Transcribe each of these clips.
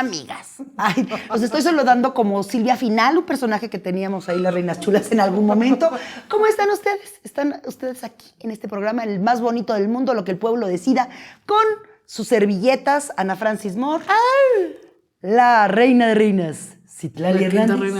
amigas. Ay, os estoy saludando como Silvia Final, un personaje que teníamos ahí las Reinas Chulas en algún momento. ¿Cómo están ustedes? ¿Están ustedes aquí en este programa, el más bonito del mundo, lo que el pueblo decida, con sus servilletas, Ana Francis Moore, la reina de reinas, Citlali Hernández,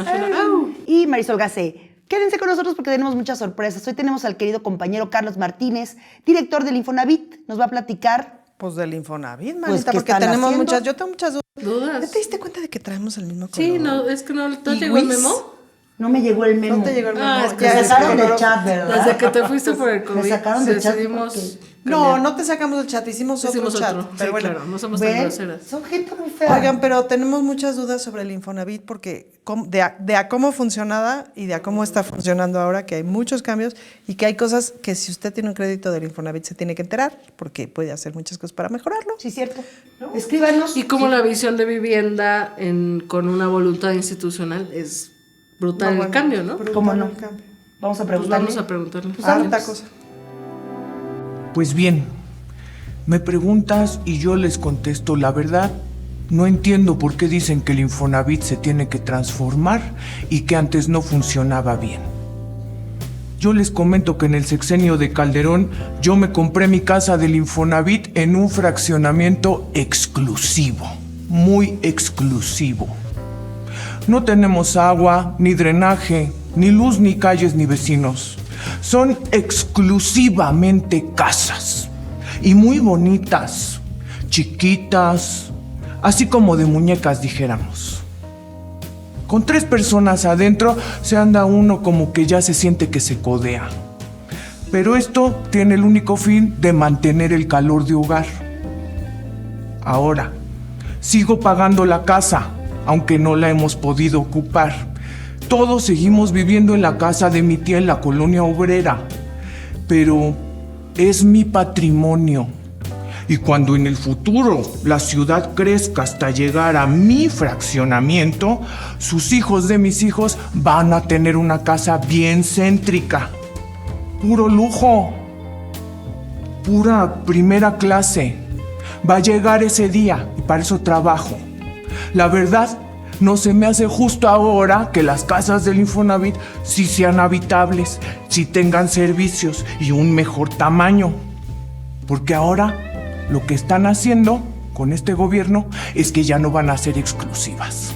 y Marisol Gacé. Quédense con nosotros porque tenemos muchas sorpresas. Hoy tenemos al querido compañero Carlos Martínez, director del Infonavit. Nos va a platicar. Pues del Infonavit, manita, Pues, ¿qué porque están tenemos haciendo? muchas, yo tengo muchas dudas. ¿Dudas? ¿Te diste cuenta de que traemos el mismo color? Sí, no, es que no ¿Y llegó el Wiz? memo. No me llegó el memo. No te llegó el memo. Ah, es que Ya Me es sacaron color- del chat, ¿verdad? Desde que te fuiste por el COVID, Me sacaron del chat decidimos porque- No, no te sacamos del chat, hicimos otro chat. otro. Pero Sí, bueno. claro, no somos tan ¿Ven? groseras. Son gente muy fea. Oigan, pero tenemos muchas dudas sobre el Infonavit porque de a cómo funcionaba y de a cómo está funcionando ahora, que hay muchos cambios y que hay cosas que si usted tiene un crédito del Infonavit se tiene que enterar porque puede hacer muchas cosas para mejorarlo. Sí, cierto. Escríbanos. Y como la visión de vivienda con una voluntad institucional es brutal No, el bueno, cambio, ¿no? brutal ¿Cómo no? el cambio. Vamos a Pues preguntarle. vamos a preguntarle. Harta cosa. Pues bien, me preguntas y yo les contesto la verdad. No entiendo por qué dicen que el Infonavit se tiene que transformar y que antes no funcionaba bien. Yo les comento que en el sexenio de Calderón yo me compré mi casa del Infonavit en un fraccionamiento exclusivo, muy exclusivo. No tenemos agua, ni drenaje, ni luz, ni calles, ni vecinos. Son exclusivamente casas. Y muy bonitas, chiquitas, así como de muñecas, dijéramos. Con 3 personas adentro se anda uno como que ya se siente que se codea. Pero esto tiene el único fin de mantener el calor de hogar. Ahora, sigo pagando la casa, aunque no la hemos podido ocupar. Todos seguimos viviendo en la casa de mi tía en la colonia obrera. Pero es mi patrimonio. Y cuando en el futuro la ciudad crezca hasta llegar a mi fraccionamiento, sus hijos de mis hijos van a tener una casa bien céntrica. Puro lujo. Pura primera clase. Va a llegar ese día y para eso trabajo. La verdad, no se me hace justo ahora que las casas del Infonavit sí sean habitables, sí tengan servicios y un mejor tamaño. Porque ahora lo que están haciendo con este gobierno es que ya no van a ser exclusivas.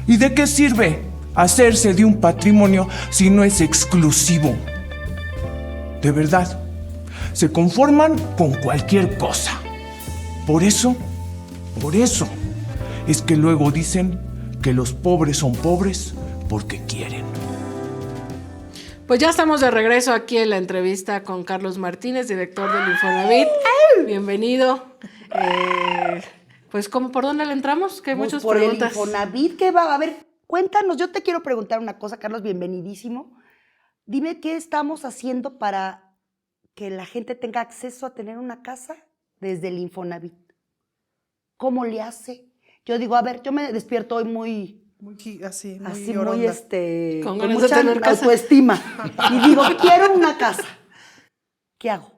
¿Y de qué sirve hacerse de un patrimonio si no es exclusivo? De verdad, se conforman con cualquier cosa. Por eso es que luego dicen que los pobres son pobres porque quieren. Pues ya estamos de regreso aquí en la entrevista con Carlos Martínez, director del Infonavit. Bienvenido. Pues, ¿por dónde le entramos? Que hay Pues muchas por preguntas. el Infonavit, ¿qué va? A ver, cuéntanos. Yo te quiero preguntar una cosa, Carlos, bienvenidísimo. Dime qué estamos haciendo para que la gente tenga acceso a tener una casa desde el Infonavit. ¿Cómo le hace? Yo digo, a ver, yo me despierto hoy muy Así, muy lloronda. Con con ganas de mucha tener casa. autoestima. Y digo, quiero una casa. ¿Qué hago?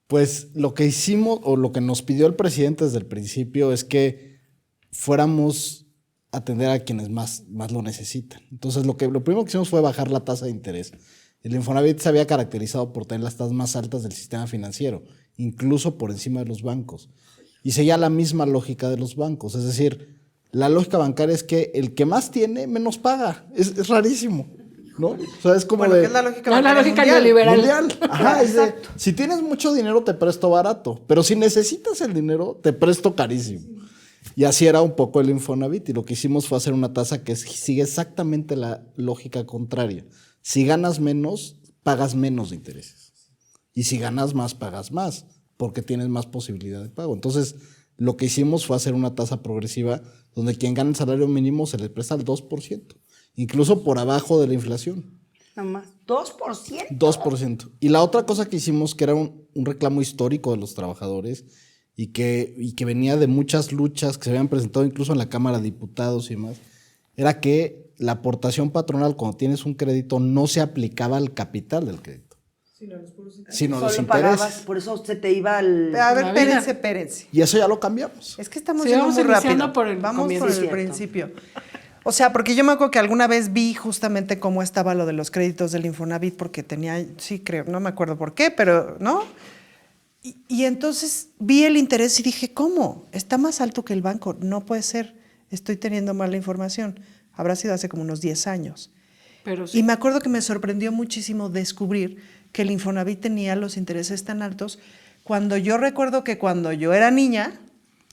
Pues lo que hicimos o lo que nos pidió el presidente desde el principio es que fuéramos a atender a quienes más lo necesitan. Entonces lo primero que hicimos fue bajar la tasa de interés. El Infonavit se había caracterizado por tener las tasas más altas del sistema financiero, incluso por encima de los bancos. Y seguía la misma lógica de los bancos, es decir, la lógica bancaria es que el que más tiene, menos paga. Es rarísimo, ¿no? O sea, es como Bueno, de... ¿qué es la lógica? No, la bancaria lógica mundial? neoliberal. Mundial. Ajá, es de, si tienes mucho dinero te presto barato, pero si necesitas el dinero te presto carísimo. Y así era un poco el Infonavit y lo que hicimos fue hacer una tasa que sigue exactamente la lógica contraria. Si ganas menos, pagas menos de intereses. Y si ganas más, pagas más, porque tienes más posibilidad de pago. Entonces, lo que hicimos fue hacer una tasa progresiva donde quien gana el salario mínimo se le presta al 2%, incluso por abajo de la inflación. Nomás, 2%. 2%. Y la otra cosa que hicimos, que era un reclamo histórico de los trabajadores y que venía de muchas luchas que se habían presentado incluso en la Cámara de Diputados y demás, era que la aportación patronal cuando tienes un crédito no se aplicaba al capital del crédito, sino los Solo pagabas, intereses. por eso se te iba al... A ver, La vida. espérense. Y eso ya lo cambiamos. Es que estamos Sí, yendo vamos muy iniciando rápido. por el Vamos comienzo. por Sí, el cierto. principio. O sea, porque yo me acuerdo que alguna vez vi justamente cómo estaba lo de los créditos del Infonavit, porque tenía, sí creo, no me acuerdo por qué, pero, ¿no? Y entonces vi el interés y dije, ¿cómo? Está más alto que el banco. No puede ser. Estoy teniendo mala información. Habrá sido hace como unos 10 años. Pero sí. Y me acuerdo que me sorprendió muchísimo descubrir que el Infonavit tenía los intereses tan altos, cuando yo recuerdo que cuando yo era niña,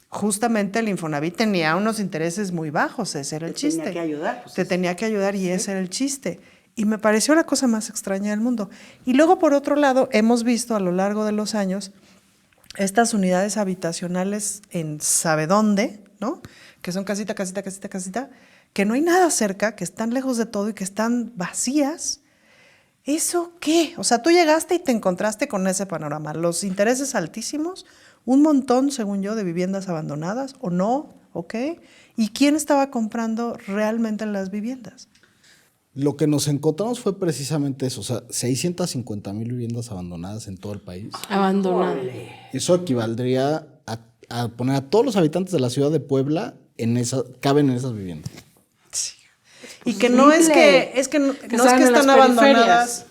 justamente el Infonavit tenía unos intereses muy bajos, ese era el Te tenía chiste. que ayudar, pues, Te eso. tenía que ayudar y ese era el chiste. Y me pareció la cosa más extraña del mundo. Y luego, por otro lado, hemos visto a lo largo de los años estas unidades habitacionales en sabe dónde, ¿no? Que son casita, casita, casita, casita, que no hay nada cerca, que están lejos de todo y que están vacías. ¿Eso qué? O sea, tú llegaste y te encontraste con ese panorama. Los intereses altísimos, un montón, según yo, de viviendas abandonadas, o no, ¿ok? ¿Y quién estaba comprando realmente las viviendas? Lo que nos encontramos fue precisamente eso, o sea, 650,000 viviendas abandonadas en todo el país. Abandonado. Eso equivaldría a poner a todos los habitantes de la ciudad de Puebla caben en esas viviendas. Y que no es que, no es que estaban en las están abandonadas, periferias.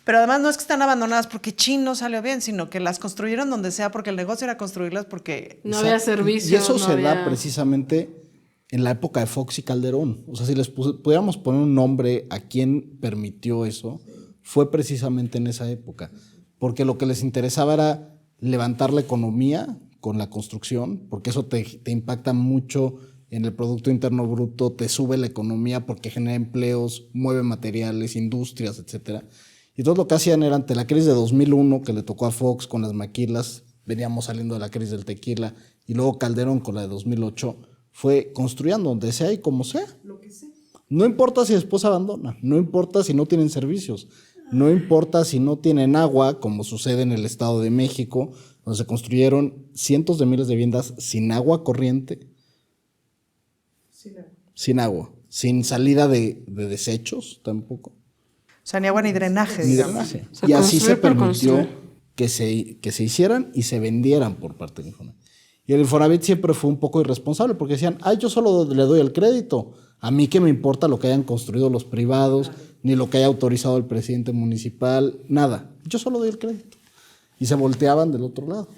pero además no es que están abandonadas porque Chin no salió bien, sino que las construyeron donde sea, porque el negocio era construirlas porque... No había Exacto. servicios. Y eso no se había... da precisamente en la época de Fox y Calderón. O sea, si les pudiéramos poner un nombre a quien permitió eso, fue precisamente en esa época. Porque lo que les interesaba era levantar la economía con la construcción, porque eso te impacta mucho en el Producto Interno Bruto, te sube la economía porque genera empleos, mueve materiales, industrias, etcétera. Y todo lo que hacían era ante la crisis de 2001, que le tocó a Fox con las maquilas, veníamos saliendo de la crisis del tequila, y luego Calderón con la de 2008, fue construyendo donde sea y como sea. Lo que sea. No importa si después abandona, no importa si no tienen servicios, no importa si no tienen agua, como sucede en el Estado de México, donde se construyeron cientos de miles de viviendas sin agua corriente, sin agua, sin salida de desechos tampoco. O sea, ni agua ni drenaje, Ni digamos. drenaje. Se Y así se construye por permitió construir. que se hicieran y se vendieran por parte del Infonavit. Y el Infonavit siempre fue un poco irresponsable porque decían, yo solo le doy el crédito. A mí qué me importa lo que hayan construido los privados, ni lo que haya autorizado el presidente municipal, nada. Yo solo doy el crédito. Y se volteaban del otro lado.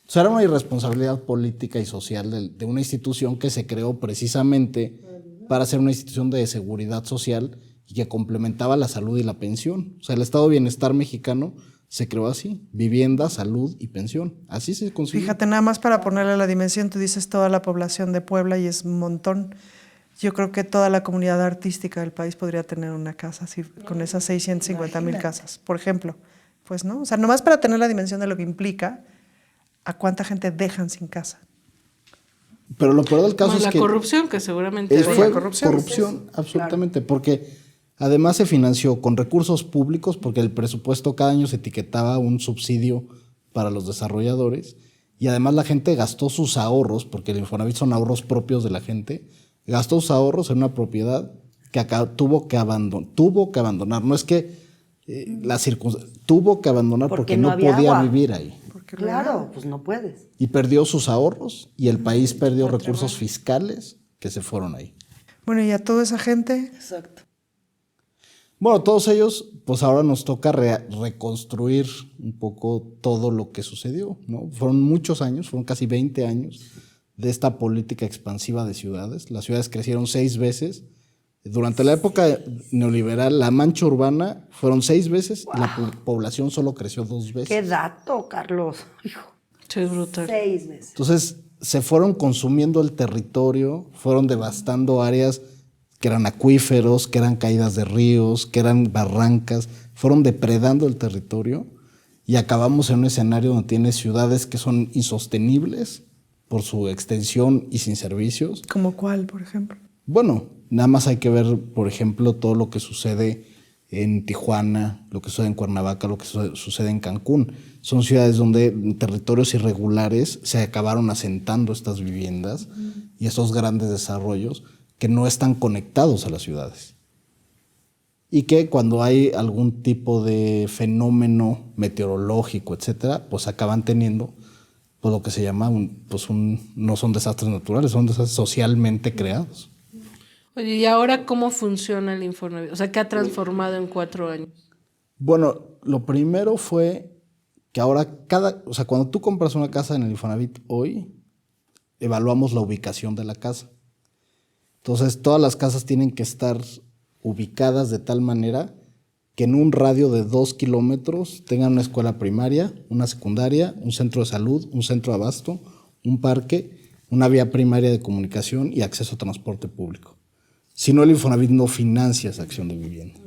O sea, era una irresponsabilidad política y social de una institución que se creó precisamente para ser una institución de seguridad social y que complementaba la salud y la pensión. O sea, el estado de bienestar mexicano se creó así: vivienda, salud y pensión. Así se consiguió. Fíjate, nada más para ponerle la dimensión, tú dices toda la población de Puebla y es un montón. Yo creo que toda la comunidad artística del país podría tener una casa así, con esas 650,000 casas, por ejemplo. Pues no, o sea, nomás para tener la dimensión de lo que implica a cuánta gente dejan sin casa. Pero lo peor del caso Más es la que corrupción, que seguramente fue había. corrupción, absolutamente, porque además se financió con recursos públicos, porque el presupuesto cada año se etiquetaba un subsidio para los desarrolladores, y además la gente gastó sus ahorros, porque el Infonavit son ahorros propios de la gente, gastó sus ahorros en una propiedad que tuvo que abandonar. No es que tuvo que abandonar porque no había podía agua. vivir ahí. Claro, pues no puedes. Y perdió sus ahorros y el país perdió recursos fiscales que se fueron ahí. Bueno, y a toda esa gente, Exacto. Bueno, todos ellos, pues ahora nos toca reconstruir un poco todo lo que sucedió, ¿no? Fueron muchos años, fueron casi 20 años de esta política expansiva de ciudades. Las ciudades crecieron 6 veces. Durante la época neoliberal, la mancha urbana fueron 6 veces y la población solo creció 2 veces. Qué dato, Carlos. Hijo. Sí, es brutal. 6 veces. Entonces, se fueron consumiendo el territorio, fueron devastando áreas que eran acuíferos, que eran caídas de ríos, que eran barrancas, fueron depredando el territorio y acabamos en un escenario donde tienes ciudades que son insostenibles por su extensión y sin servicios. ¿como cuál, por ejemplo? Bueno, nada más hay que ver, por ejemplo, todo lo que sucede en Tijuana, lo que sucede en Cuernavaca, lo que sucede en Cancún. Son ciudades donde en territorios irregulares se acabaron asentando estas viviendas y estos grandes desarrollos que no están conectados a las ciudades. y que cuando hay algún tipo de fenómeno meteorológico, etcétera, pues acaban teniendo pues lo que se llama no son desastres naturales, son desastres socialmente creados. Oye, ¿y ahora cómo funciona el Infonavit? O sea, ¿qué ha transformado en 4 años? Bueno, lo primero fue que ahora cuando tú compras una casa en el Infonavit hoy, evaluamos la ubicación de la casa. Entonces, todas las casas tienen que estar ubicadas de tal manera que en un radio de 2 kilómetros tengan una escuela primaria, una secundaria, un centro de salud, un centro de abasto, un parque, una vía primaria de comunicación y acceso a transporte público. Si no, el Infonavit no financia esa acción de vivienda.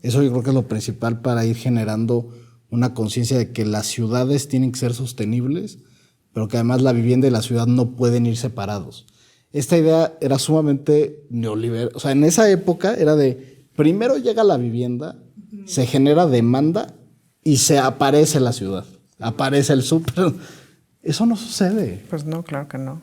Eso yo creo que es lo principal para ir generando una conciencia de que las ciudades tienen que ser sostenibles, pero que además la vivienda y la ciudad no pueden ir separados. Esta idea era sumamente neoliberal. O sea, en esa época era de, primero llega la vivienda, se genera demanda y se aparece la ciudad. Aparece el súper. Eso no sucede. Pues no, claro que no.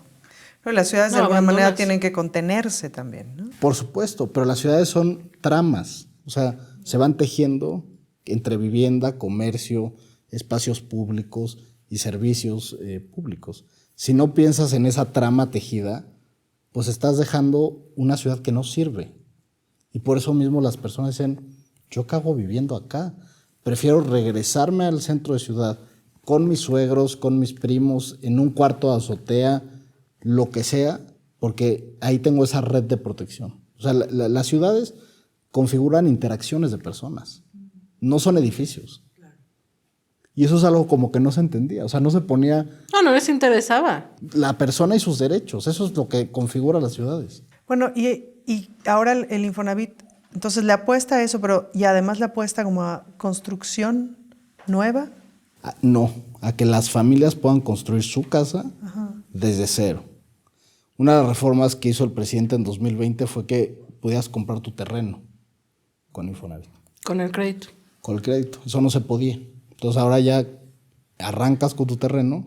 Pero las ciudades de alguna manera tienen que contenerse también, ¿no? Por supuesto, pero las ciudades son tramas. O sea, se van tejiendo entre vivienda, comercio, espacios públicos y servicios públicos. Si no piensas en esa trama tejida, pues estás dejando una ciudad que no sirve. Y por eso mismo las personas dicen, ¿yo qué hago viviendo acá? Prefiero regresarme al centro de ciudad con mis suegros, con mis primos, en un cuarto de azotea, lo que sea, porque ahí tengo esa red de protección. O sea, las ciudades configuran interacciones de personas, no son edificios. Y eso es algo como que no se entendía, o sea, no se ponía... No les interesaba. La persona y sus derechos, eso es lo que configura las ciudades. Bueno, y ahora el Infonavit, entonces le apuesta a eso, pero y además le apuesta como a construcción nueva. No, a que las familias puedan construir su casa desde cero. Una de las reformas que hizo el presidente en 2020 fue que pudieras comprar tu terreno con Infonavit. Con el crédito. Con el crédito, eso no se podía. Entonces ahora ya arrancas con tu terreno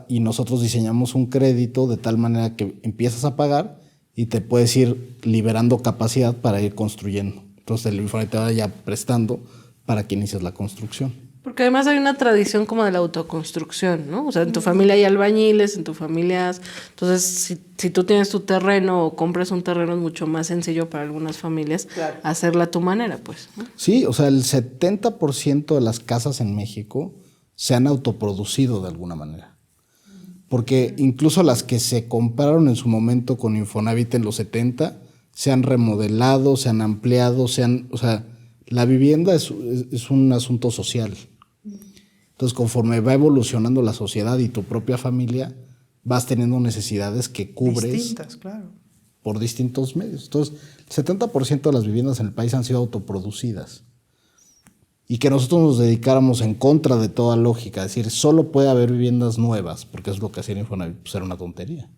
y nosotros diseñamos un crédito de tal manera que empiezas a pagar y te puedes ir liberando capacidad para ir construyendo. Entonces el Infonavit te va ya prestando para que inicies la construcción. Porque además hay una tradición como de la autoconstrucción, ¿no? O sea, en tu familia hay albañiles, en tu familia... Entonces, si tú tienes tu terreno o compras un terreno, es mucho más sencillo para algunas familias hacerla a tu manera, pues, ¿no? Sí, o sea, el 70% de las casas en México se han autoproducido de alguna manera. Porque incluso las que se compraron en su momento con Infonavit en los 70, se han remodelado, se han ampliado, o sea, la vivienda es un asunto social. Entonces, conforme va evolucionando la sociedad y tu propia familia, vas teniendo necesidades que cubres Distintas, claro. por distintos medios. Entonces, el 70% de las viviendas en el país han sido autoproducidas. Y que nosotros nos dedicáramos en contra de toda lógica, es decir, solo puede haber viviendas nuevas, porque es lo que hacía Infonavit, pues era una tontería.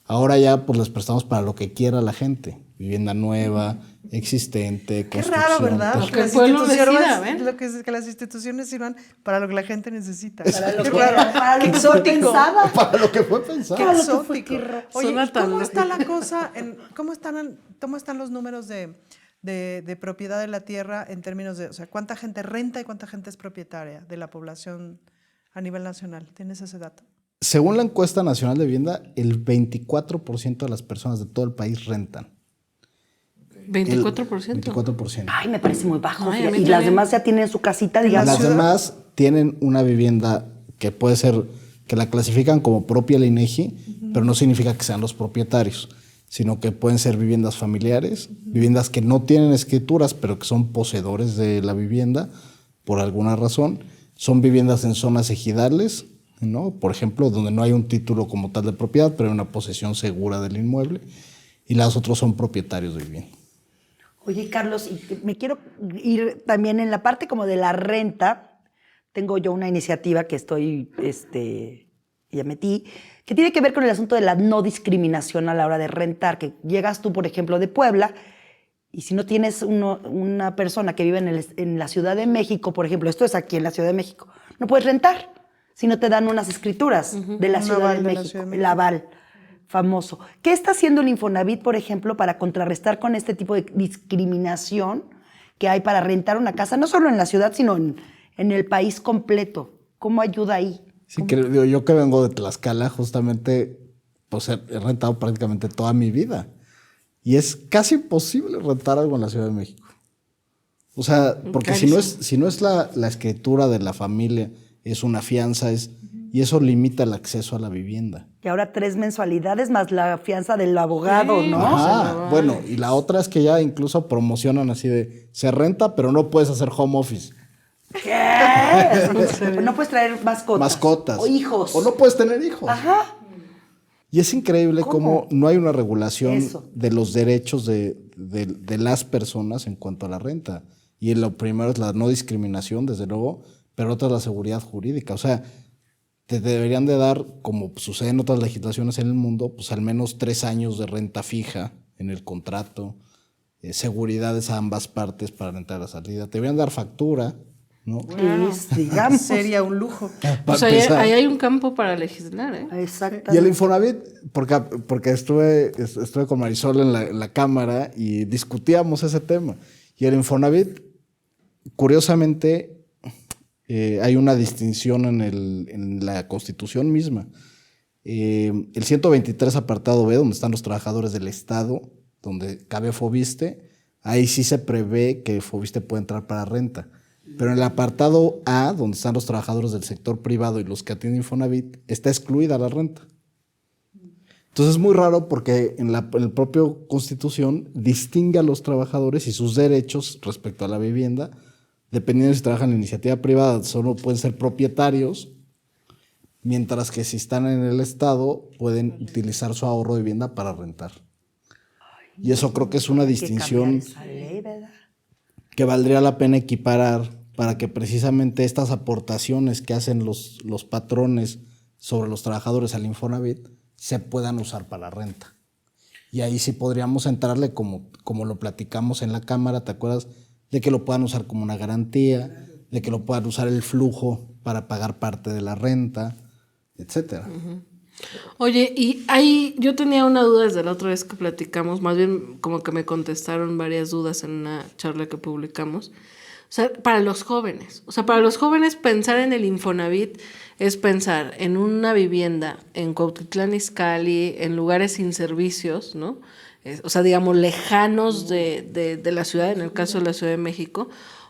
Ahora ya pues les prestamos para lo que quiera la gente. Vivienda nueva, existente, Qué construcción. raro, ¿verdad? Pues, que el pueblo decida, ¿ven? Que las instituciones sirvan para lo que la gente necesita. Para lo Qué que- raro. para lo Qué que fue exótico. pensada. Para lo que fue pensado. Qué Para lo que fue, exótico. qué Oye, Suena ¿y tan ¿cómo está lógico. la cosa? ¿Cómo están los números de propiedad de la tierra en términos de, o sea, cuánta gente renta y cuánta gente es propietaria de la población a nivel nacional? ¿Tienes ese dato? Según la encuesta nacional de vivienda, el 24% de las personas de todo el país rentan. 24%. 24%. Ay, me parece muy bajo. Ay, a mí y las también. demás ya tienen su casita, digamos. Las demás tienen una vivienda que puede ser, que la clasifican como propia la INEGI, pero no significa que sean los propietarios, sino que pueden ser viviendas familiares, viviendas que no tienen escrituras, pero que son poseedores de la vivienda por alguna razón. Son viviendas en zonas ejidales, ¿no? Por ejemplo, donde no hay un título como tal de propiedad, pero hay una posesión segura del inmueble. Y las otras son propietarios de vivienda. Oye, Carlos, y me quiero ir también en la parte como de la renta. Tengo yo una iniciativa que ya metí, que tiene que ver con el asunto de la no discriminación a la hora de rentar. Que llegas tú, por ejemplo, de Puebla, y si no tienes una persona que vive en la Ciudad de México, por ejemplo, esto es aquí en la Ciudad de México, no puedes rentar si no te dan unas escrituras de la Un Ciudad aval de de la México, Ciudad de el México. aval. famoso. ¿Qué está haciendo el Infonavit, por ejemplo, para contrarrestar con este tipo de discriminación que hay para rentar una casa, no solo en la ciudad, sino en el país completo? ¿Cómo ayuda ahí? Sí, que yo que vengo de Tlaxcala, justamente, pues he rentado prácticamente toda mi vida. Y es casi imposible rentar algo en la Ciudad de México. O sea, porque si no es la escritura de la familia, es una fianza, y eso limita el acceso a la vivienda. Y ahora 3 mensualidades más la fianza del abogado, Sí. ¿no? Ajá, bueno, y la otra es que ya incluso promocionan así de, se renta, pero no puedes hacer home office. ¿Qué? Así, no puedes traer mascotas. O hijos. O no puedes tener hijos. Ajá. Y es increíble cómo no hay una regulación Eso. de los derechos de las personas en cuanto a la renta. Y lo primero es la no discriminación, desde luego, pero otra es la seguridad jurídica. O sea, te deberían de dar, como sucede en otras legislaciones en el mundo, pues al menos 3 años de renta fija en el contrato, seguridades a ambas partes para la entrada y la salida. Te deberían dar factura, ¿no? Digamos. Sería un lujo. O sea, ahí hay un campo para legislar, ¿eh? Exactamente. Y el Infonavit, porque estuve con Marisol en la cámara y discutíamos ese tema. Y el Infonavit, curiosamente, hay una distinción en la Constitución misma. El 123 apartado B, donde están los trabajadores del Estado, donde cabe Fobiste, ahí sí se prevé que Fobiste puede entrar para renta. Pero en el apartado A, donde están los trabajadores del sector privado y los que atienden Infonavit, está excluida la renta. Entonces es muy raro porque en la propia Constitución distingue a los trabajadores y sus derechos respecto a la vivienda, dependiendo de si trabajan en iniciativa privada, solo pueden ser propietarios, mientras que si están en el Estado pueden utilizar su ahorro de vivienda para rentar. Y eso creo que es una distinción que valdría la pena equiparar para que precisamente estas aportaciones que hacen los patrones sobre los trabajadores al Infonavit se puedan usar para la renta. Y ahí sí podríamos entrarle como lo platicamos en la Cámara, ¿te acuerdas? De que lo puedan usar como una garantía, de que lo puedan usar el flujo para pagar parte de la renta, etcétera. Uh-huh. Oye, y ahí yo tenía una duda desde la otra vez que platicamos, más bien como que me contestaron varias dudas en una charla que publicamos. O sea, para los jóvenes. O sea, para los jóvenes pensar en el Infonavit es pensar en una vivienda en Cuautitlán Izcalli, en lugares sin servicios, ¿no? O sea, digamos, lejanos de la ciudad, en el caso de la Ciudad de México,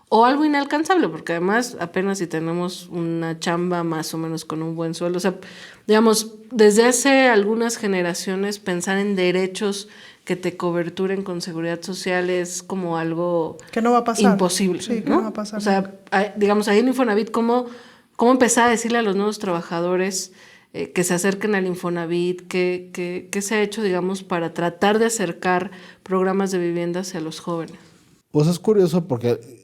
o algo inalcanzable, porque además apenas si tenemos una chamba más o menos con un buen sueldo. O sea, digamos, desde hace algunas generaciones pensar en derechos que te coberturen con seguridad social es como algo que no va a pasar. Imposible. Sí, que no va a pasar. O sea, digamos, ahí en Infonavit, ¿cómo empezar a decirle a los nuevos trabajadores que se acerquen al Infonavit? ¿Qué se ha hecho, digamos, para tratar de acercar programas de vivienda hacia los jóvenes? Pues es curioso porque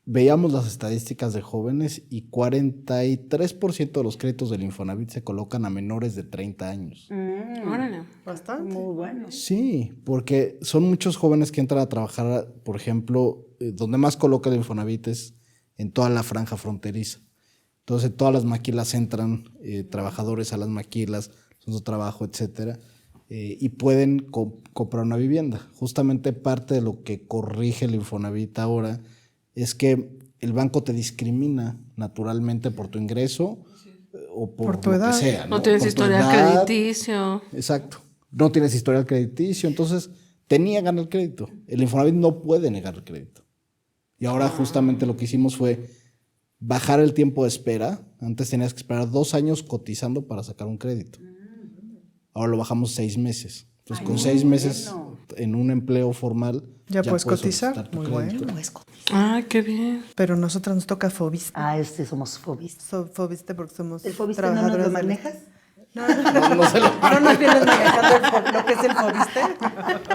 veíamos las estadísticas de jóvenes y 43% de los créditos del Infonavit se colocan a menores de 30 años. Órale. Bastante. Muy bueno. Sí, porque son muchos jóvenes que entran a trabajar, por ejemplo, donde más coloca el Infonavit es en toda la franja fronteriza. Entonces, todas las maquilas entran trabajadores a las maquilas, son su trabajo, etcétera, y pueden comprar una vivienda. Justamente parte de lo que corrige el Infonavit ahora es que el banco te discrimina naturalmente por tu ingreso o por tu lo edad. que sea. No tienes Por tu historial edad. crediticio. Exacto. No tienes historial crediticio, entonces te niegan el crédito. El Infonavit no puede negar el crédito. Y ahora justamente lo que hicimos fue bajar el tiempo de espera. Antes tenías que esperar 2 años cotizando para sacar un crédito. Ahora lo bajamos 6 meses. Entonces, con 6 meses en un empleo formal, ya puedes cotizar. solicitar tu Muy crédito. bueno. Ah, qué bien. Pero nosotros nos toca Fobiste. Somos fobistas. Fobiste porque somos ¿El fobiste no nos trabajadores lo del- manejas? No nos vienes manejando lo que es el Fobiste.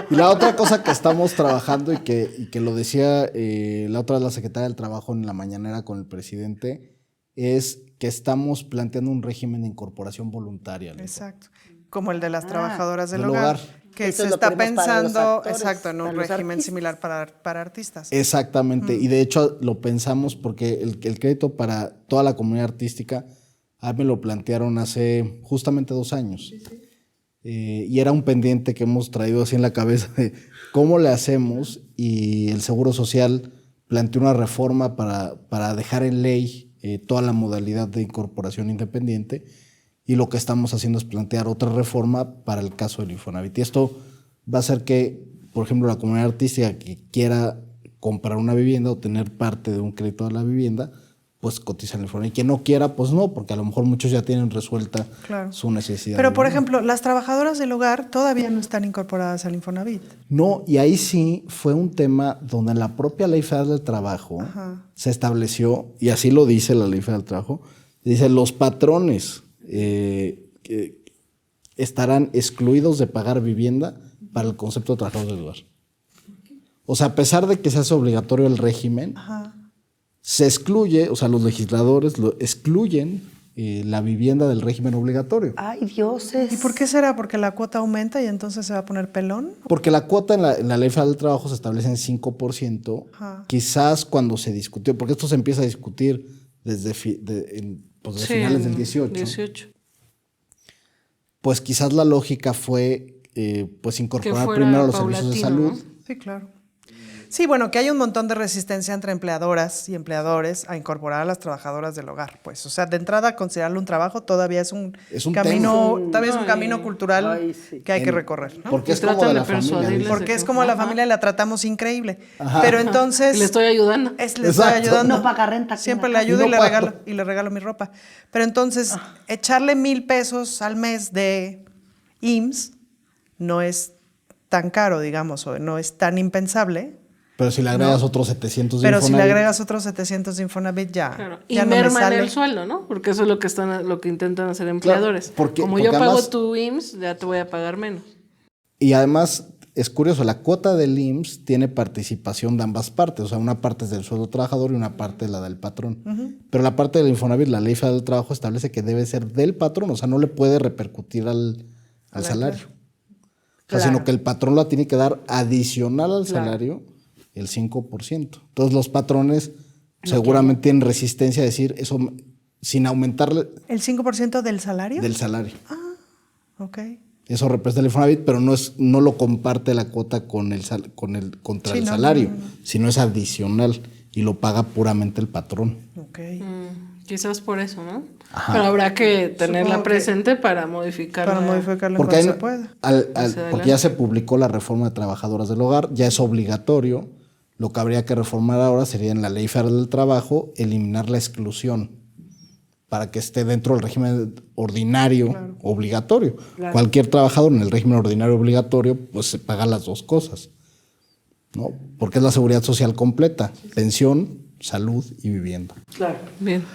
Y la otra cosa que estamos trabajando y que lo decía la otra vez la secretaria del Trabajo en la mañanera con el presidente, es que estamos planteando un régimen de incorporación voluntaria. Exacto. Como el de las trabajadoras del del hogar. hogar. Que Eso se lo está queremos para los pensando, actores, exacto, en para un los régimen artistas. similar para artistas. Exactamente. Y de hecho lo pensamos porque el crédito para toda la comunidad artística, a mí me lo plantearon hace justamente 2 años. y era un pendiente que hemos traído así en la cabeza de cómo le hacemos, y el Seguro Social planteó una reforma para dejar en ley toda la modalidad de incorporación independiente, y lo que estamos haciendo es plantear otra reforma para el caso del Infonavit. Y esto va a hacer que, por ejemplo, la comunidad artística que quiera comprar una vivienda o tener parte de un crédito de la vivienda, pues cotiza en el Infonavit. Y quien no quiera, pues no, porque a lo mejor muchos ya tienen resuelta su necesidad. Pero, por ejemplo, las trabajadoras del hogar todavía no están incorporadas al Infonavit. No, y ahí sí fue un tema donde en la propia Ley Federal del Trabajo se estableció, y así lo dice la Ley Federal del Trabajo, dice los patrones que estarán excluidos de pagar vivienda para el concepto de trabajadores del hogar. O sea, a pesar de que se hace obligatorio el régimen, se excluye, o sea, los legisladores excluyen la vivienda del régimen obligatorio. Ay, dioses. ¿Y por qué será? ¿Porque la cuota aumenta y entonces se va a poner pelón? Porque la cuota en la Ley Federal del Trabajo se establece en 5%. Quizás cuando se discutió, porque esto se empieza a discutir desde finales del 18. Pues quizás la lógica fue pues incorporar primero los servicios de salud. ¿no? Sí, claro. Sí, bueno, que hay un montón de resistencia entre empleadoras y empleadores a incorporar a las trabajadoras del hogar. Pues, o sea, de entrada, considerarlo un trabajo todavía es un camino, todavía es un camino cultural que hay que recorrer, ¿no? Porque es como de la familia. persuadirles Porque es como a la familia la tratamos increíble. Pero entonces... Y le estoy ayudando. Le estoy ayudando. No paga renta. Siempre le ayudo y le regalo mi ropa. Pero entonces, echarle 1,000 pesos al mes de IMSS no es tan caro, digamos, o no es tan impensable. Pero si le agregas otros 700 de Pero Infonavit. si le agregas otros 700 de Infonavit, ya. Claro. Y ya no me merman sale. el sueldo, ¿no? Porque eso es lo que intentan hacer empleadores. porque Como yo pago además, tu IMSS, ya te voy a pagar menos. Y además, es curioso, la cuota del IMSS tiene participación de ambas partes. O sea, una parte es del sueldo trabajador y una parte es la del patrón. Pero la parte del Infonavit, la Ley Federal del Trabajo establece que debe ser del patrón. O sea, no le puede repercutir al salario. O sea, sino que el patrón la tiene que dar adicional al salario el 5%. Entonces los patrones seguramente tienen resistencia a decir eso sin aumentarle... ¿El 5% del salario? Del salario. Ok. Eso representa el Infonavit, pero no lo comparte la cuota contra el salario, sino es adicional y lo paga puramente el patrón. Ok. Quizás por eso, ¿no? Pero habrá que tenerla presente para modificarla. Para modificarlo en Porque, cuanto se pueda. porque ya se publicó la reforma de trabajadoras del hogar, ya es obligatorio. Lo que habría que reformar ahora sería en la Ley Federal del Trabajo eliminar la exclusión para que esté dentro del régimen ordinario obligatorio. Cualquier trabajador en el régimen ordinario obligatorio pues se paga las dos cosas, ¿no? Porque es la seguridad social completa, pensión, salud y vivienda. Claro. Bien.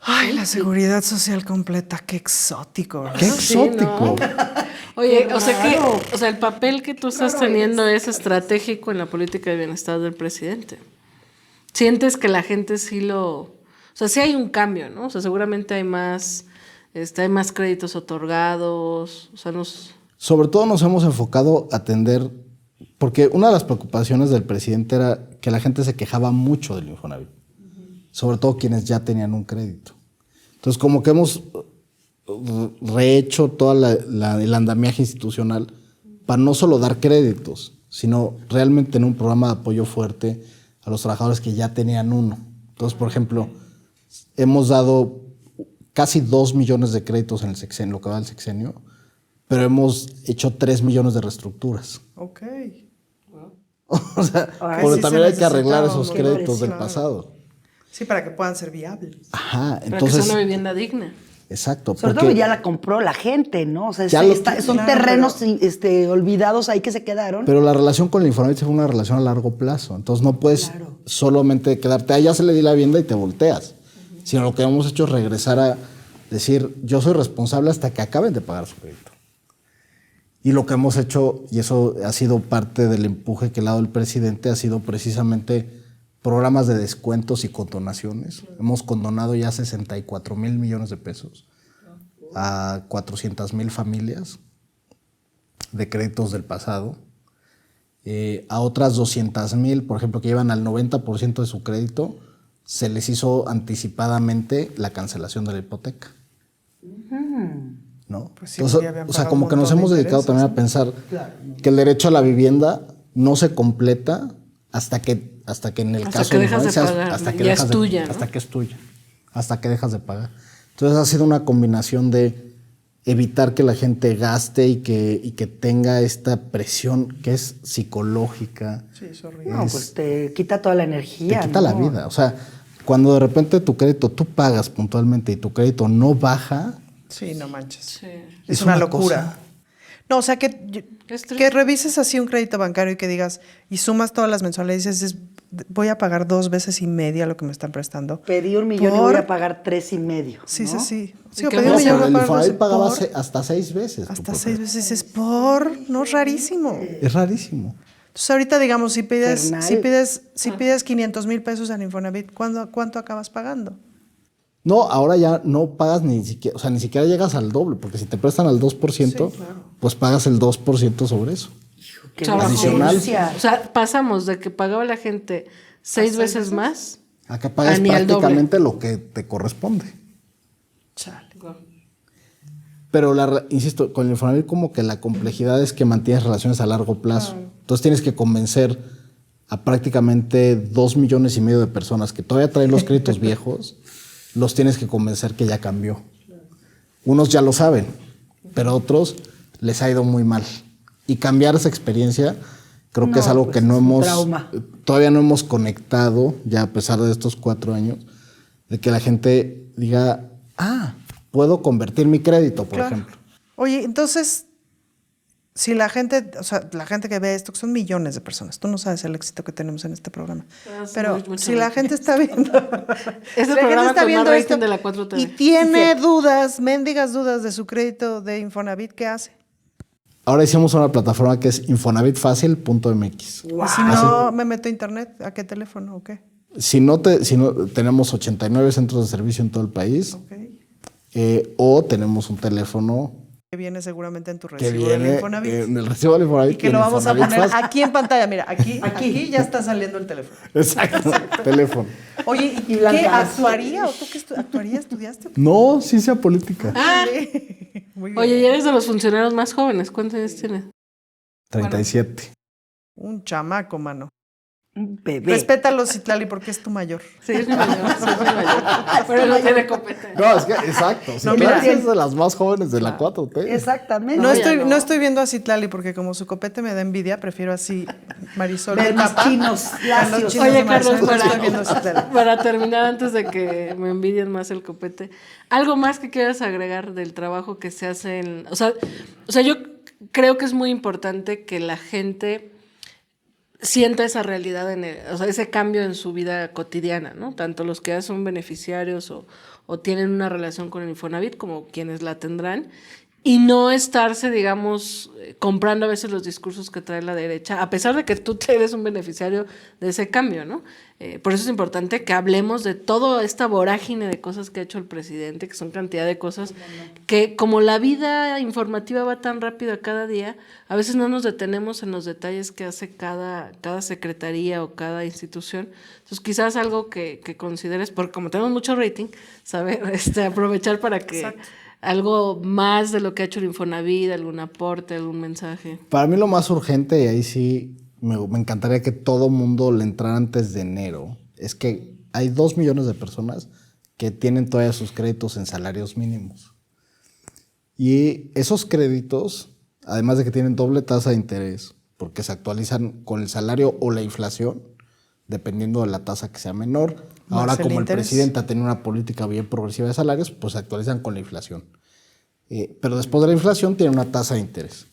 Ay, la seguridad social completa, qué exótico, ¿verdad? ¡Qué exótico! Oye, o sea, el papel que tú estás teniendo es estratégico en la política de bienestar del presidente. ¿Sientes que la gente sí lo... O sea, sí hay un cambio, ¿no? O sea, seguramente hay más créditos otorgados, o sea, Sobre todo nos hemos enfocado a atender, porque una de las preocupaciones del presidente era que la gente se quejaba mucho del Infonavit, sobre todo quienes ya tenían un crédito. Entonces, como que hemos rehecho todo el andamiaje institucional para no solo dar créditos, sino realmente tener un programa de apoyo fuerte a los trabajadores que ya tenían uno. Entonces, por ejemplo, hemos dado casi 2 millones de créditos en el sexenio, lo que va del sexenio, pero hemos hecho 3 millones de reestructuras. Ok. O sea, porque sí también se hay que arreglar necesitaba, esos ¿no? créditos del Claro. pasado. Sí, para que puedan ser viables. Ajá, para que entonces... sea una vivienda digna. Exacto. Sobre todo ya la compró la gente, ¿no? O sea, Ya son terrenos olvidados ahí que se quedaron. Pero la relación con el Infonavit fue una relación a largo plazo. Entonces no puedes solamente quedarte, ya se le di la vivienda y te volteas. Sino lo que hemos hecho es regresar a decir, yo soy responsable hasta que acaben de pagar su crédito. Y lo que hemos hecho, y eso ha sido parte del empuje que le ha dado el presidente, ha sido precisamente programas de descuentos y condonaciones. Hemos condonado ya 64,000 millones de pesos a 400,000 familias de créditos del pasado. A otras 200,000, por ejemplo, que llevan al 90% de su crédito, se les hizo anticipadamente la cancelación de la hipoteca. ¿no? Pues sí, Entonces, ya habían o sea, pagado como un que nos montón de hemos dedicado intereses, también a pensar que el derecho a la vivienda no se completa hasta que en el Hasta caso que dejas de influencias, pagar, hasta ¿no? que Ya dejas es de- tuya, ¿no? hasta que es tuya, hasta que dejas de pagar. Entonces ha sido una combinación de evitar que la gente gaste y que tenga esta presión que es psicológica. Sí, es horrible. No, pues te quita toda la energía. Te quita la ¿no? vida. O sea, cuando de repente tu crédito, tú pagas puntualmente y tu crédito no baja, Sí, no manches. Sí. Es Es una una locura. cosa. No, o sea, Es triste. que revises así un crédito bancario y que digas, y sumas todas las mensualidades y dices, voy a pagar 2 veces y media lo que me están prestando. Pedí 1 millón y Por- voy a pagar 3.5. Sí, ¿no? sí, sí. Sí, ¿Y o qué pedí más? un millón, con el voy a pagar Infonavit 12 pagaba por- hasta 6 veces. tu hasta propio. 6 veces es por, no, es rarísimo. Es rarísimo. Entonces ahorita, digamos, si pides, Infernal. si pides 500,000 pesos en Infonavit, ¿cuánto acabas pagando? No, ahora ya no pagas ni siquiera, o sea, ni siquiera llegas al doble, porque si te prestan al 2%, pues pagas el 2% sobre eso. Qué Trabajo. Adicional. delicia. O sea, pasamos de que pagaba la gente 6 veces más. Acá pagas Ni al doble. prácticamente lo que te corresponde. Pero, insisto, con el Infonavit como que la complejidad es que mantienes relaciones a largo plazo. Entonces tienes que convencer a prácticamente 2,5 millones de personas que todavía traen los créditos viejos, los tienes que convencer que ya cambió. Unos ya lo saben, pero a otros les ha ido muy mal. Y cambiar esa experiencia creo que es algo pues que no es un hemos, trauma. todavía no hemos conectado, ya a pesar de estos 4 años, de que la gente diga, puedo convertir mi crédito, por ejemplo. Oye, entonces, si la gente, o sea, la gente que ve esto, que son millones de personas, tú no sabes el éxito que tenemos en este programa, pero mucho si la rating. gente está viendo, Es el si la gente programa está con viendo más esto rating de la 4TV. y tiene dudas, mendigas dudas de su crédito de Infonavit, ¿qué hace? Ahora hicimos una plataforma que es infonavitfacil.mx. Y si no me meto a internet, ¿a qué teléfono o qué? Si no, tenemos 89 centros de servicio en todo el país, Ok. o tenemos un teléfono Que viene seguramente en tu que recibo del viene Infonavit. en el recibo del Infonavit. Y que en lo vamos a Infonavit poner Fácil. aquí en pantalla. Mira, aquí ya está saliendo el teléfono. Exacto, teléfono. Oye, ¿y qué? ¿Actuaría? ¿O tú qué actuaría? ¿Estudiaste? No, ciencia política. Muy bien. Oye, y eres de los funcionarios más jóvenes. ¿Cuántos años tienes? 37. Un chamaco, mano. Un bebé. Respétalo, Citlali, porque es tu mayor. Sí, es mi mayor. Sí, es mi mayor. Pero no tiene copete. No, es que, exacto. No, Mira, mira. es de las más jóvenes de la 4T. Exactamente. No, ya estoy, no. no estoy viendo a Citlali porque como su copete me da envidia, prefiero así Marisol Ver de mis Tapa. chinos A los lacios. chinos Oye, de Marisol, Carlos, no estoy viendo a Citlali. para terminar, antes de que me envidien más el copete, ¿algo más que quieras agregar del trabajo que se hace en... O sea, yo creo que es muy importante que la gente sienta esa realidad, o sea, ese cambio en su vida cotidiana, ¿no? Tanto los que ya son beneficiarios o tienen una relación con el Infonavit como quienes la tendrán. Y no estarse, digamos, comprando a veces los discursos que trae la derecha, a pesar de que tú eres un beneficiario de ese cambio, ¿no? Por eso es importante que hablemos de toda esta vorágine de cosas que ha hecho el presidente, que son cantidad de cosas, que como la vida informativa va tan rápido a cada día, a veces no nos detenemos en los detalles que hace cada secretaría o cada institución. Entonces, quizás algo que consideres, porque como tenemos mucho rating, saber aprovechar para que... Exacto. Algo más de lo que ha hecho el Infonavit, algún aporte, algún mensaje. Para mí lo más urgente, y ahí sí me encantaría que todo mundo le entrara antes de enero, es que hay 2 millones de personas que tienen todavía sus créditos en salarios mínimos. Y esos créditos, además de que tienen doble tasa de interés, porque se actualizan con el salario o la inflación, dependiendo de la tasa que sea menor. Más Ahora, el como el interés. presidente ha tenido una política bien progresiva de salarios, pues se actualizan con la inflación. Pero después de la inflación tiene una tasa de interés.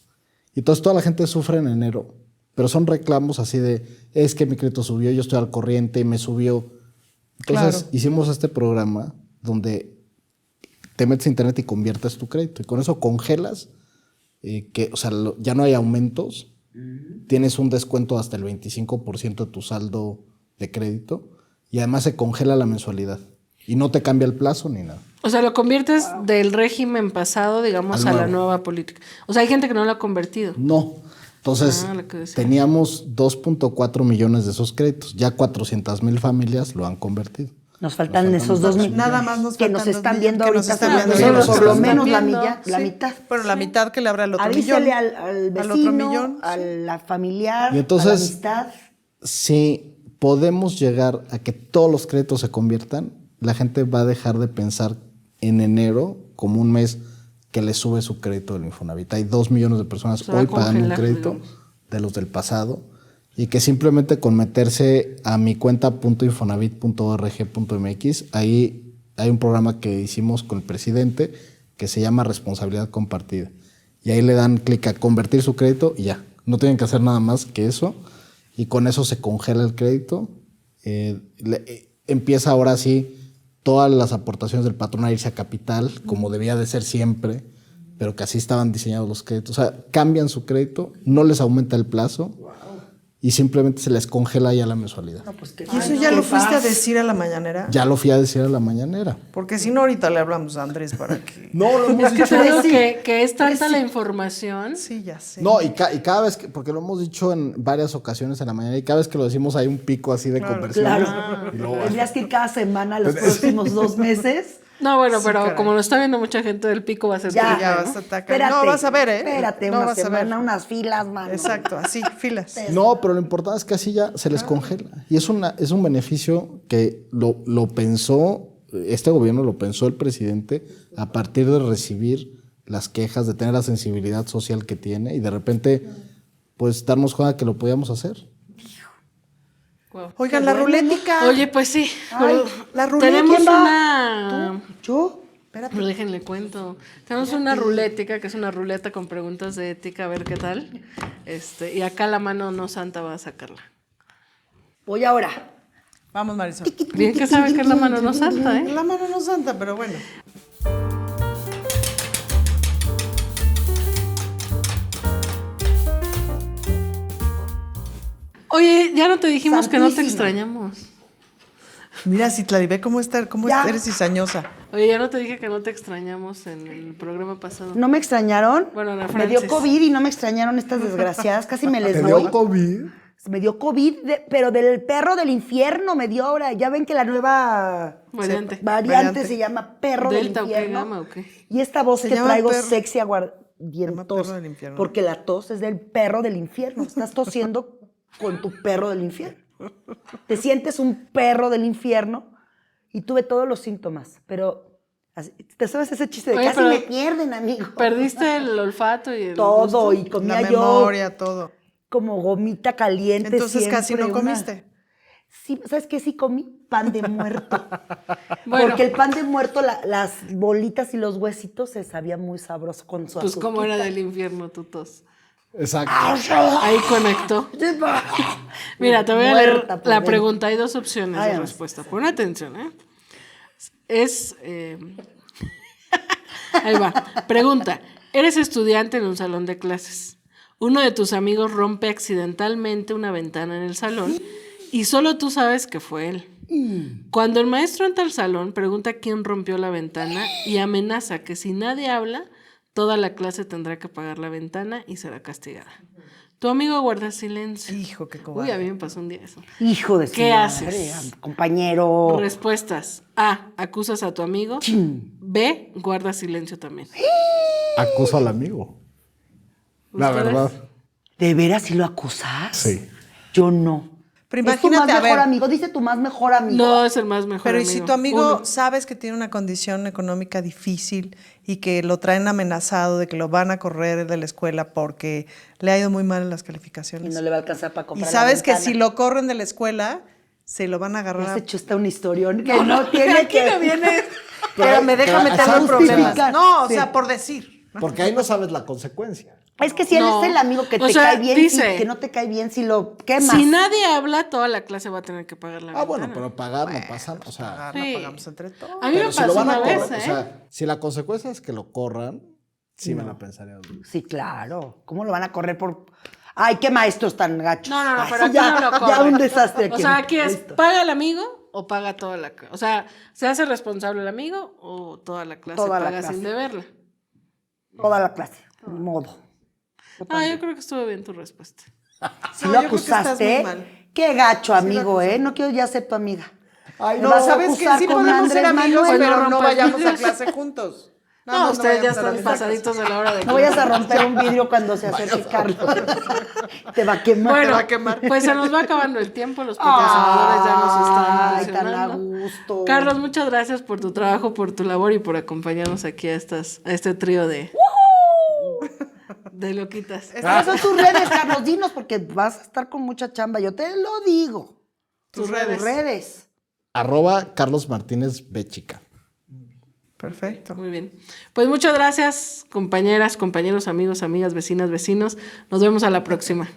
Y entonces toda la gente sufre en enero, pero son reclamos así de, es que mi crédito subió, yo estoy al corriente y me subió. Entonces Claro. hicimos este programa donde te metes a internet y conviertes tu crédito. Y con eso congelas, ya no hay aumentos, tienes un descuento hasta el 25% de tu saldo de crédito y además se congela la mensualidad. Y no te cambia el plazo ni nada. O sea, lo conviertes del régimen pasado, digamos, Al a la nuevo. nueva política. O sea, hay gente que no lo ha convertido. No. Entonces, Lo que decía. teníamos 2.4 millones de esos créditos. Ya 400,000 familias lo han convertido. Nos faltan esos 2 millones. Nada más nos que faltan nos 2 están millones, viendo que nos ahorita. están seguramente, viendo. por lo Nos menos están la viendo, mitad. Bueno, la mitad que le abra al otro millón. Avísale al vecino, otro millón. a la familiar, Y entonces- a la amistad. Si podemos llegar a que todos los créditos se conviertan, la gente va a dejar de pensar en enero como un mes que le sube su crédito del Infonavit. Hay 2 millones de personas Se va a hoy pagando un congelar, crédito digamos. de los del pasado y que simplemente con meterse a mi cuenta.infonavit.org.mx, ahí hay un programa que hicimos con el presidente que se llama Responsabilidad Compartida. Y ahí le dan clic a convertir su crédito y ya. No tienen que hacer nada más que eso. Y con eso se congela el crédito. Empieza ahora sí todas las aportaciones del patrón a irse a capital, como debía de ser siempre, pero que así estaban diseñados los créditos. O sea, cambian su crédito, no les aumenta el plazo y simplemente se les congela ya la mensualidad. ¿Y eso ya lo fuiste a decir a la mañanera? Ya lo fui a decir a la mañanera. Porque si no, ahorita le hablamos a Andrés para que... No, lo Es que te digo que es tanta la información. Sí, ya sé. No, y cada vez que, porque lo hemos dicho en varias ocasiones en la mañana, y cada vez que lo decimos hay un pico así de conversiones. Claro. Y luego- Tendrías que ir cada semana los próximos 2 meses. No, bueno, pero caray. como lo está viendo mucha gente del pico, va a ser Ya, que- ya ¿no? vas a atacar. No, vas a ver, ¿eh? Espérate, No una vas a ver. semana, unas filas, mano. Exacto, así, filas. No, pero lo importante es que así ya se les congela. Y es un beneficio que lo pensó, este gobierno lo pensó el presidente a partir de recibir las quejas, de tener la sensibilidad social que tiene y de repente, pues darnos cuenta que lo podíamos hacer. Wow. Oigan, la rulética. Oye, pues sí. Ay, la ruleta. Tenemos ¿Quién va? una... ¿Yo? Pero déjenle cuento. Tenemos una rulética, que es una ruleta con preguntas de ética, a ver qué tal. Y acá la mano no santa va a sacarla. Voy ahora. Vamos, Marisol. Bien que sabe que es la mano no santa, ¿eh? La mano no santa, pero bueno. Oye, ya no te dijimos que no te Santísima. extrañamos. Mira, Citlali, ve cómo Ya. eres cizañosa. Oye, ya no te dije que no te extrañamos en el programa pasado. ¿No me extrañaron? Bueno, Ana me dio Francis. COVID y no me extrañaron estas desgraciadas. Casi me les ¿Te doy. dio COVID? Me dio COVID, pero del perro del infierno me dio ahora. Ya ven que la nueva Variante. variante se llama perro ¿Delta o del qué infierno. gama o qué? Y esta voz Se que llama traigo perro- sexy llama aguardientosa. perro del infierno. Porque la tos es del perro del infierno. Estás tosiendo con tu perro del infierno. Te sientes un perro del infierno y tuve todos los síntomas. Pero, ¿te sabes ese chiste de Oye, casi pero me pierden, amigo? Perdiste el olfato y el Todo, gusto. y comía La yo memoria, todo. como gomita caliente. Entonces casi siempre, no comiste. Sí, ¿sabes qué? Sí comí pan de muerto. Bueno. Porque el pan de muerto, las bolitas y los huesitos se sabía muy sabroso con su Pues como era azuquita. del infierno tu tos. Exacto. Ahí conectó. Mira, te voy a leer Muerta por la dentro. pregunta. Hay 2 opciones Ay, de vamos. respuesta. Pon atención, ¿eh? Ahí va. Pregunta. Eres estudiante en un salón de clases. Uno de tus amigos rompe accidentalmente una ventana en el salón y solo tú sabes que fue él. Cuando el maestro entra al salón, pregunta quién rompió la ventana y amenaza que si nadie habla, toda la clase tendrá que apagar la ventana y será castigada. Tu amigo guarda silencio. Hijo, qué Uy, cobarde. a mí me pasó un día eso. Hijo de su ¿Qué madre, haces? compañero. Respuestas. A. Acusas a tu amigo. B. Guarda silencio también. Acuso al amigo. La ¿Ustedes? verdad. ¿De veras si lo acusas? Sí. Yo no. Pero Es tu imagínate, más a mejor ver. amigo. Dice tu más mejor amigo. No es el más mejor Pero ¿y amigo. si tu amigo Uno. sabes que tiene una condición económica difícil y que lo traen amenazado de que lo van a correr de la escuela porque le ha ido muy mal en las Y calificaciones? no le va a alcanzar para Y comprar sabes la que ventana. si lo corren de la escuela, se lo van a Me has agarrar. hecho esta una historión que no tiene Aquí que... no viene. Espérame, déjame exacto, tener problemas. justificar. No, o Sí. sea, por decir. Porque ahí no sabes la consecuencia. Es que si él No. es el amigo que O te sea, cae bien, dice- sí, que no te cae bien, si lo quemas. Si nadie habla, toda la clase va a tener que pagar la Ah, bueno, ventana. pero pagar no pasa. O sea, Pagar, Sí. lo pagamos entre todos. A mí me pero si lo pasó van a una correr, vez, o sea, si la consecuencia es que lo corran, sí me la pensaría. dos veces. Sí, claro. ¿Cómo lo van a correr por...? Ay, qué maestros tan gachos. No, Ay, pero aquí ya, no lo ya corren. un desastre aquí. O sea, aquí es, Listo. ¿paga el amigo o paga toda la clase? O sea, ¿se hace responsable el amigo o toda la clase Toda la paga clase. sin deberla? Toda la clase. Ni modo. Ah, yo creo que estuvo bien tu respuesta. Si No, lo yo creo que estás acusaste, muy mal. qué gacho, lo amigo, acusé. ¿eh? No quiero ya ser tu amiga. Ay, No, ¿me vas a ¿sabes que acusar sí con podemos ser Andrés amigos, Manuel? pero no rompas vayamos a vidrios. clase juntos? No, ustedes ya vayamos a la están misma pasaditos a la hora de No vayas a romper un vidrio cuando se acerque Carlos. Te va a quemar. Bueno, va a quemar. pues se nos va acabando el tiempo, los patrocinadores ya nos están Ay, tan a presionando. gusto. Carlos, muchas gracias por tu trabajo, por tu labor y por acompañarnos aquí a este trío de loquitas. ¿Cuáles son tus redes, Carlos? Dinos, porque vas a estar con mucha chamba. Yo te lo digo. Tus Tus redes. redes. Carlos Martínez B. Chica. Perfecto. Muy bien. Pues muchas gracias, compañeras, compañeros, amigos, amigas, vecinas, vecinos. Nos vemos a la próxima.